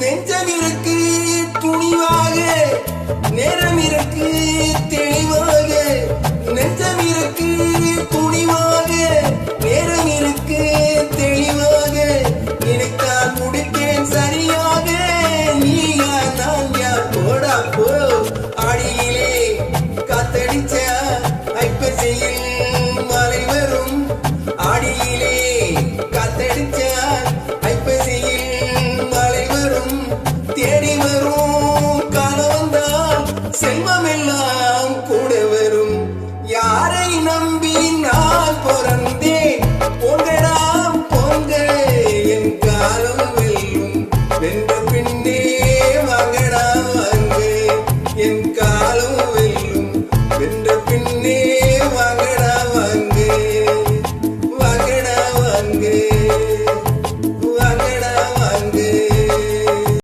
நெஞ்சம் இருக்கு துணிவாக, நேரம் இருக்கு தெளிவாக. நெஞ்சம் இருக்கு துணிவாக, நேரம் இருக்கு தெளிவாக. நினைத்தால் முடிப்பேன் சரியாக. நீயா நான் யார் போடா போ. ஆடியிலே காத்தடிச்ச ஐப்பசியில் மழை வரும். ஆடியிலே காத்தடிச்ச ஐப்பசியில் மழை வரும்.